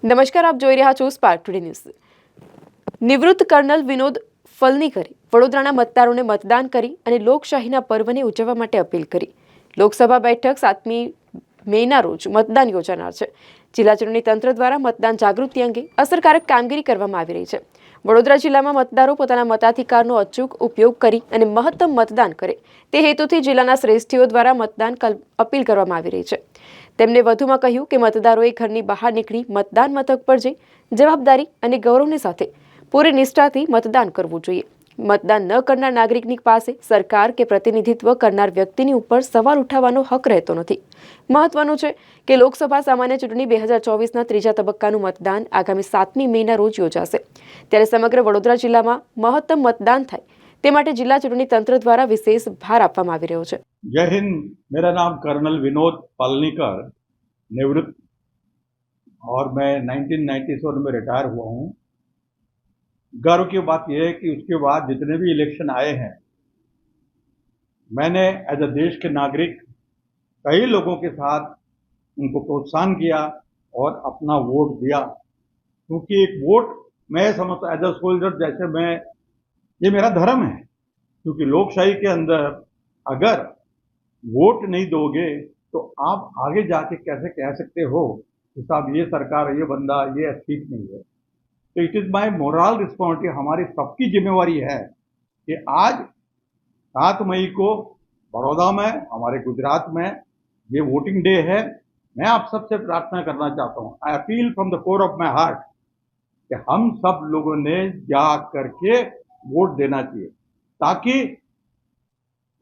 નમસ્કાર, આપ જોઈ રહ્યા છો સ્પાર્ક ટુડે ન્યૂઝ. નિવૃત્ત કર્નલ વિનોદ ફલનીકરે વડોદરાના મતદારોને મતદાન કરી અને લોકશાહીના પર્વને ઉજવવા માટે અપીલ કરી. લોકસભા બેઠક 7મી મેના રોજ મતદાન યોજાનાર છે. જિલ્લા ચૂંટણી તંત્ર દ્વારા મતદાન જાગૃતિ અંગે અસરકારક કામગીરી કરવામાં આવી રહી છે. વડોદરા જિલ્લામાં મતદારો પોતાના મતાધિકારનો અચૂક ઉપયોગ કરી અને મહત્તમ મતદાન કરે તે હેતુથી જિલ્લાના શ્રેષ્ઠીઓ દ્વારા મતદાન અપીલ કરવામાં આવી રહી છે. તેમણે વધુમાં કહ્યું કે મતદારોએ ઘરની બહાર નીકળી મતદાન મથક પર જઈ જવાબદારી અને ગૌરવની સાથે પૂરી નિષ્ઠાથી મતદાન કરવું જોઈએ. મતદાન ન કરનાર નાગરિકની પાસે સરકાર કે પ્રતિનિધિત્વ કરનાર વ્યક્તિની ઉપર સવાલ ઉઠાવવાનો હક રહેતો નથી. મહત્વનું છે કે લોકસભા સામાન્ય ચૂંટણી 2024ના ત્રીજા તબક્કાનું મતદાન આગામી 7મી મેના રોજ યોજાશે. ત્યારે સમગ્ર વડોદરા જિલ્લામાં મહત્તમ મતદાન થાય તે માટે જિલ્લા ચૂંટણી તંત્ર દ્વારા વિશેષ ભાર આપવામાં આવી રહ્યો છે. जय हिंद. मेरा नाम कर्नल विनोद पालनीकर, निवृत्त, और मैं 1997 में रिटायर हुआ हूँ. गर्व की बात यह है कि उसके बाद जितने भी इलेक्शन आए हैं, मैंने एज अ देश के नागरिक कई लोगों के साथ उनको प्रोत्साहन किया और अपना वोट दिया, क्योंकि एक वोट मैं समझता एज अ सोल्जर जैसे मैं, ये मेरा धर्म है. क्योंकि लोकशाही के अंदर अगर वोट नहीं दोगे तो आप आगे जाके कैसे कह सकते हो कि साहब ये सरकार, ये बंदा, ये ठीक नहीं है. तो it is my moral responsibility, हमारी सबकी जिम्मेवारी है कि आज 7 मई को बड़ौदा में, हमारे गुजरात में ये वोटिंग डे है. मैं आप सबसे प्रार्थना करना चाहता हूँ, I appeal from the core of my heart कि हम सब लोगों ने जा करके वोट देना चाहिए, ताकि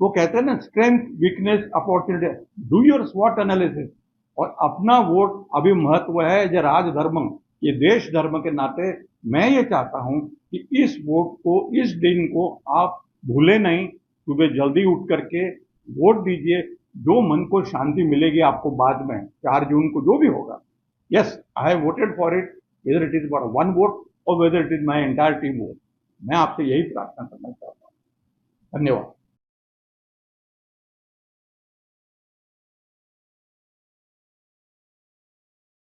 वो कहते हैं ना, strength, weakness, opportunity, do your स्वॉट एनालिसिस. और अपना वोट अभी महत्व है. जो राजधर्म, ये देश धर्म के नाते मैं ये चाहता हूं कि इस वोट को, इस दिन को आप भूले नहीं. सुबह जल्दी उठ करके वोट दीजिए. जो मन को शांति मिलेगी आपको बाद में 4 जून को जो भी होगा. Yes, I have voted for it, whether it is for 1 vote और whether it is my entire team vote. मैं आपसे यही प्रार्थना करना चाहता हूँ. धन्यवाद.